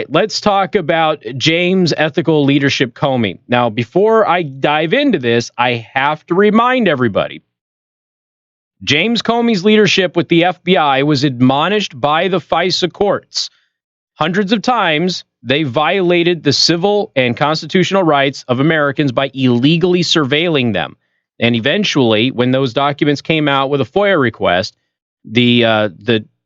right, let's talk about James Ethical Leadership Comey. Now, before I dive into this, I have to remind everybody, James Comey's leadership with the FBI was admonished by the FISA courts. Hundreds of times, they violated the civil and constitutional rights of Americans by illegally surveilling them. And eventually, when those documents came out with a FOIA request,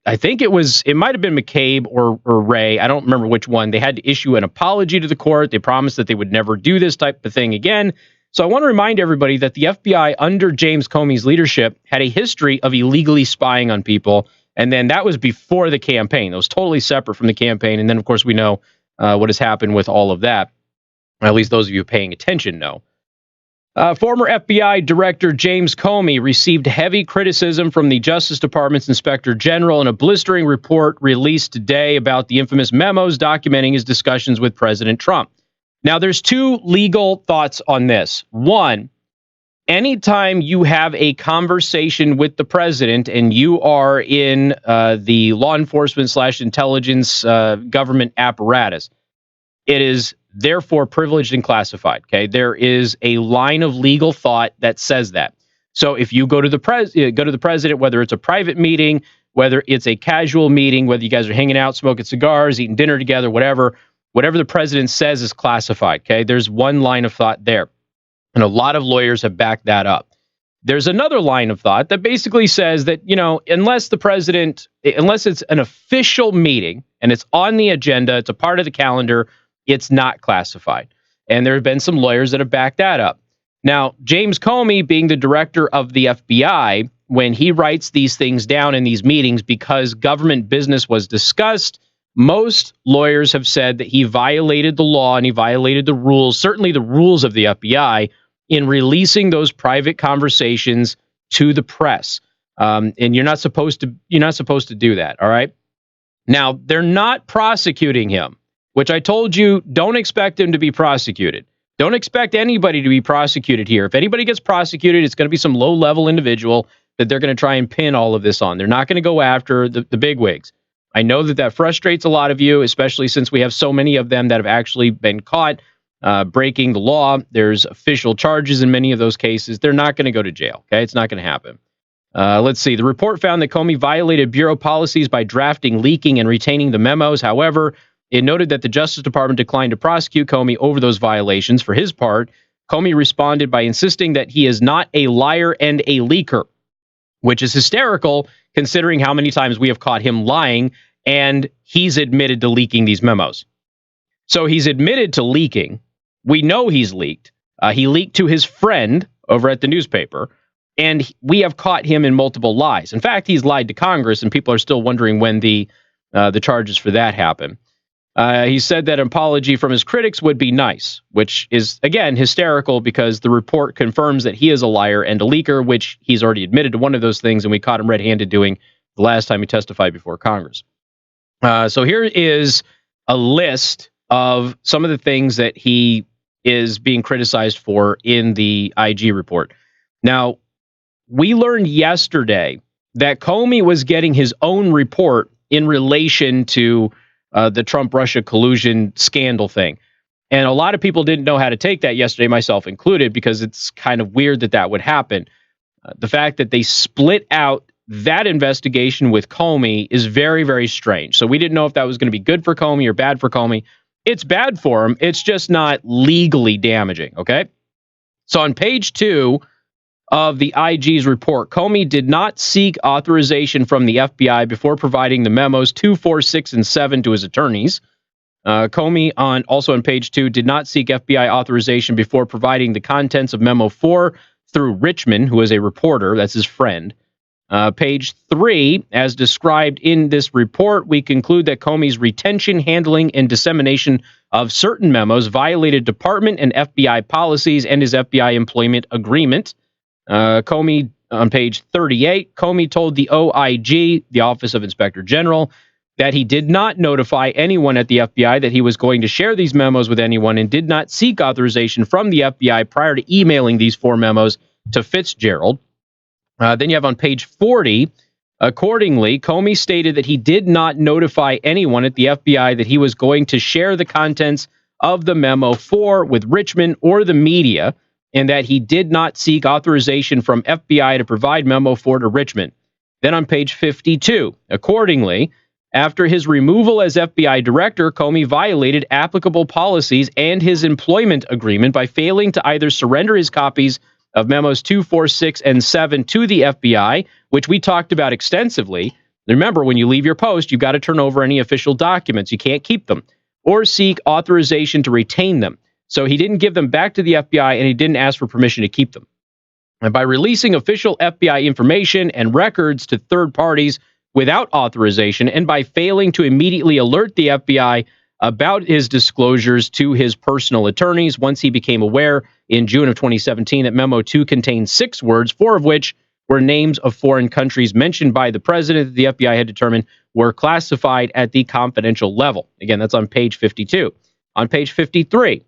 I think it might have been McCabe or Ray. I don't remember which one. They had to issue an apology to the court. They promised that they would never do this type of thing again. So I want to remind everybody that the FBI under James Comey's leadership had a history of illegally spying on people. And then that was before the campaign. That was totally separate from the campaign. And then, of course, we know what has happened with all of that. At least those of you paying attention know. Former FBI Director James Comey received heavy criticism from the Justice Department's Inspector General in a blistering report released today about the infamous memos documenting his discussions with President Trump. Now, there's two legal thoughts on this. One, anytime you have a conversation with the president and you are in the law enforcement / intelligence government apparatus, it is therefore privileged and classified. Okay, there is a line of legal thought that says that. So if you go to the president, whether it's a private meeting, whether it's a casual meeting, whether you guys are hanging out, smoking cigars, eating dinner together, whatever the president says is classified. Okay, there's one line of thought there, and a lot of lawyers have backed that up. There's another line of thought that basically says that, unless it's an official meeting and it's on the agenda, it's a part of the calendar, it's not classified. And there have been some lawyers that have backed that up. Now, James Comey, being the director of the FBI, when he writes these things down in these meetings because government business was discussed, most lawyers have said that he violated the law and he violated the rules, certainly the rules of the FBI, in releasing those private conversations to the press. And you're not supposed to do that. All right. Now, they're not prosecuting him, which I told you, don't expect him to be prosecuted. Don't expect anybody to be prosecuted here. If anybody gets prosecuted, it's going to be some low-level individual that they're going to try and pin all of this on. They're not going to go after the bigwigs. I know that frustrates a lot of you, especially since we have so many of them that have actually been caught breaking the law. There's official charges in many of those cases. They're not going to go to jail. Okay, it's not going to happen. Let's see. The report found that Comey violated bureau policies by drafting, leaking, and retaining the memos. However, it noted that the Justice Department declined to prosecute Comey over those violations. For his part, Comey responded by insisting that he is not a liar and a leaker, which is hysterical considering how many times we have caught him lying, and he's admitted to leaking these memos. So he's admitted to leaking. We know he's leaked. He leaked to his friend over at the newspaper, and we have caught him in multiple lies. In fact, he's lied to Congress, and people are still wondering when the charges for that happen. He said that an apology from his critics would be nice, which is, again, hysterical because the report confirms that he is a liar and a leaker, which he's already admitted to one of those things, and we caught him red-handed doing the last time he testified before Congress. So here is a list of some of the things that he is being criticized for in the IG report. Now, we learned yesterday that Comey was getting his own report in relation to the Trump-Russia collusion scandal thing. And a lot of people didn't know how to take that yesterday, myself included, because it's kind of weird that would happen. The fact that they split out that investigation with Comey is very, very strange. So we didn't know if that was going to be good for Comey or bad for Comey. It's bad for him. It's just not legally damaging, okay? So on page 2 of the IG's report, Comey did not seek authorization from the FBI before providing the memos 2, 4, 6, and 7 to his attorneys. Comey, also on page 2, did not seek FBI authorization before providing the contents of memo 4 through Richmond, who is a reporter. That's his friend. Page 3, as described in this report, we conclude that Comey's retention, handling, and dissemination of certain memos violated department and FBI policies and his FBI employment agreement. Comey, on page 38, Comey told the OIG, the Office of Inspector General, that he did not notify anyone at the FBI that he was going to share these memos with anyone and did not seek authorization from the FBI prior to emailing these 4 memos to Fitzgerald. Then you have on page 40, Accordingly, Comey stated that he did not notify anyone at the FBI that he was going to share the contents of the memo with Richmond or the media, and that he did not seek authorization from FBI to provide memo 4 to Richmond. Then on page 52, accordingly, after his removal as FBI director, Comey violated applicable policies and his employment agreement by failing to either surrender his copies of memos 2, 4, 6, and 7 to the FBI, which we talked about extensively. Remember, when you leave your post, you've got to turn over any official documents. You can't keep them, or seek authorization to retain them. So he didn't give them back to the FBI, and he didn't ask for permission to keep them. And by releasing official FBI information and records to third parties without authorization, and by failing to immediately alert the FBI about his disclosures to his personal attorneys once he became aware in June of 2017 that Memo 2 contained 6 words, 4 of which were names of foreign countries mentioned by the president that the FBI had determined were classified at the confidential level. Again, that's on page 52. On page 53,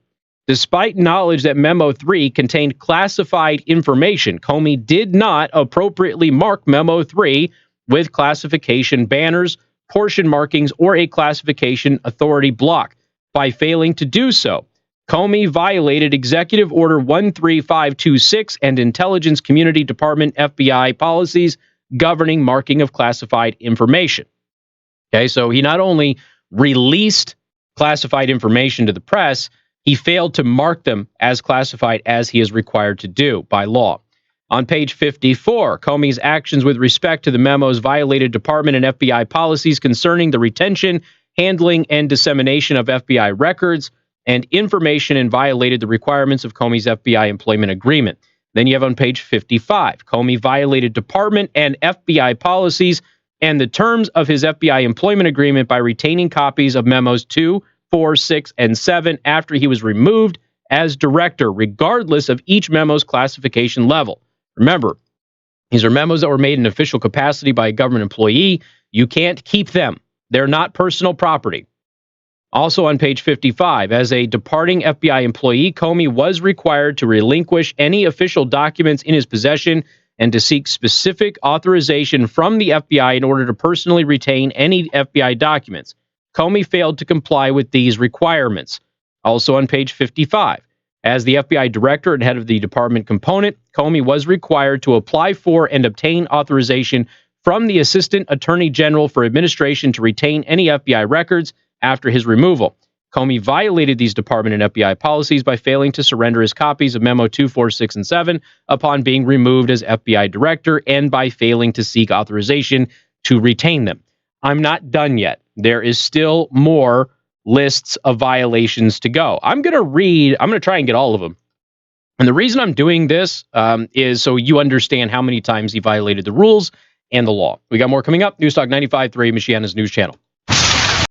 despite knowledge that Memo 3 contained classified information, Comey did not appropriately mark Memo 3 with classification banners, portion markings, or a classification authority block. By failing to do so, Comey violated Executive Order 13526 and Intelligence Community Department FBI policies governing marking of classified information. Okay, so he not only released classified information to the press, he failed to mark them as classified as he is required to do by law. On page 54, Comey's actions with respect to the memos violated Department and FBI policies concerning the retention, handling, and dissemination of FBI records and information, and violated the requirements of Comey's FBI employment agreement. Then you have on page 55, Comey violated Department and FBI policies and the terms of his FBI employment agreement by retaining copies of memos 2, 4, 6, and 7 after he was removed as director, regardless of each memo's classification level. Remember, these are memos that were made in official capacity by a government employee. You can't keep them. They're not personal property. Also on page 55, as a departing FBI employee, Comey was required to relinquish any official documents in his possession and to seek specific authorization from the FBI in order to personally retain any FBI documents. Comey failed to comply with these requirements. Also on page 55, as the FBI director and head of the department component, Comey was required to apply for and obtain authorization from the Assistant Attorney General for administration to retain any FBI records after his removal. Comey violated these department and FBI policies by failing to surrender his copies of Memo 2, 4, 6, and 7 upon being removed as FBI director, and by failing to seek authorization to retain them. I'm not done yet. There is still more lists of violations to go. I'm going to try and get all of them. And the reason I'm doing this is so you understand how many times he violated the rules and the law. We got more coming up. News Talk 95.3, Michiana's news channel.